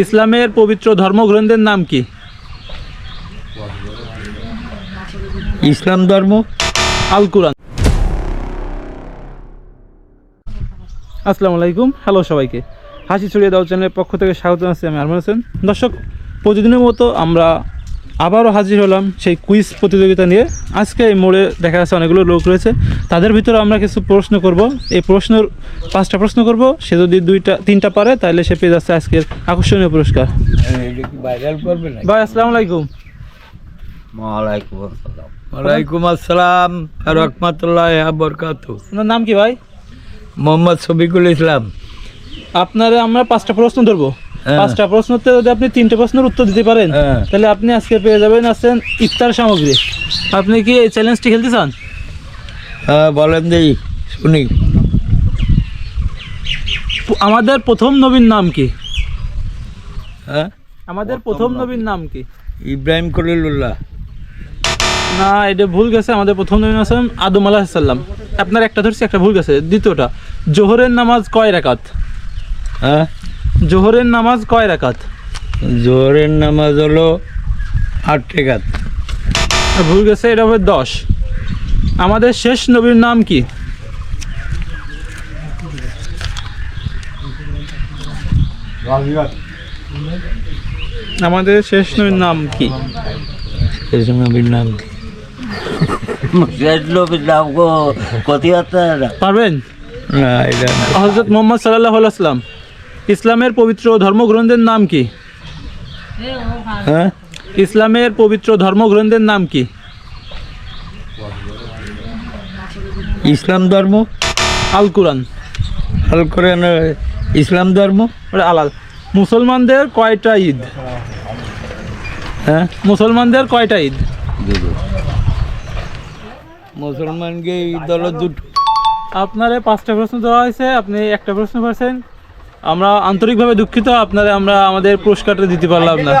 ইসলামের পবিত্র ধর্মগ্রন্থের নাম কি? ইসলাম ধর্ম। আল কুরআন। আসসালামু আলাইকুম, হ্যালো সবাইকে। হাসি ছড়িয়ে দাও চ্যানেলের পক্ষ থেকে স্বাগত জানাচ্ছি, আমি আরমান হোসেন। দর্শক, প্রতিদিনের মতো আমরা আবারও হাজির হলাম সেই কুইজ প্রতিযোগিতা নিয়ে। আজকে এই মোড়ে দেখা যাচ্ছে অনেকগুলো লোক রয়েছে, তাদের ভিতরে আমরা কিছু প্রশ্ন করব। এই প্রশ্নের 5টা প্রশ্ন করব, সে যদি 2-3টা পারে তাহলে সে পেয়ে যাচ্ছে আজকের আকর্ষণীয় পুরস্কার। ভাই আসসালামু আলাইকুম। ওয়ালাইকুম আসসালাম রাহমাতুল্লাহি ওয়া বারাকাতুহু। আপনার নাম কি ভাই? মোহাম্মদ শফিকুল ইসলাম। আপনারা আমরা 5টা প্রশ্ন ধরবো। 5টা প্রশ্নতে যদি আপনি 3টে প্রশ্নের উত্তর দিতে পারেন তাহলে আপনি আজকে পেয়ে যাবেন আছেন ইফতার সামগ্রী। আপনি কি এই চ্যালেঞ্জটি খেলতে চান? হ্যাঁ বলেন দেই শুনি। আমাদের প্রথম নবীর নাম কি? হ্যাঁ, আমাদের প্রথম নবীর নাম কি? ইব্রাহিম খলিলুল্লাহ। না, এটা ভুল গেছে। আমাদের প্রথম নবী আছেন আদম আলাইহিস সালাম। আপনার একটা ধরছি, একটা ভুল গেছে। দ্বিতীয়টা, জোহরের নামাজ কয় রাকাত? হ্যাঁ, জোহরের নামাজ কয় রাকাত? জোহরের নামাজ হলো 8 রাকাত। ভুল গেছে, এটা হবে 10। আমাদের শেষ নবীর নাম কি? আমাদের শেষ নবীর নাম কি? শেষ নবীর নাম কি? পারবেন? না, এটা না। হযরত মুহাম্মদ সাল্লাল্লাহু আলাইহি ওয়াসাল্লাম। ইসলামের পবিত্র ধর্মগ্রন্থের নাম কি? হ্যাঁ, ইসলামের পবিত্র ধর্মগ্রন্থের নাম কি? ইসলাম ধর্ম। আল কুরআন। আল কোরআন ইসলাম ধর্ম। আলাল। মুসলমানদের কয়টা ঈদ? হ্যাঁ, মুসলমানদের কয়টা ঈদ? মুসলমানকে ঈদ হলো 2টো। আপনারে 5টা প্রশ্ন দেওয়া হয়েছে, আপনি একটা প্রশ্ন পাচ্ছেন। আমরা আন্তরিকভাবে দুঃখিত, আপনারা আমরা আমাদের পুরস্কারটা দিতে পারলাম না।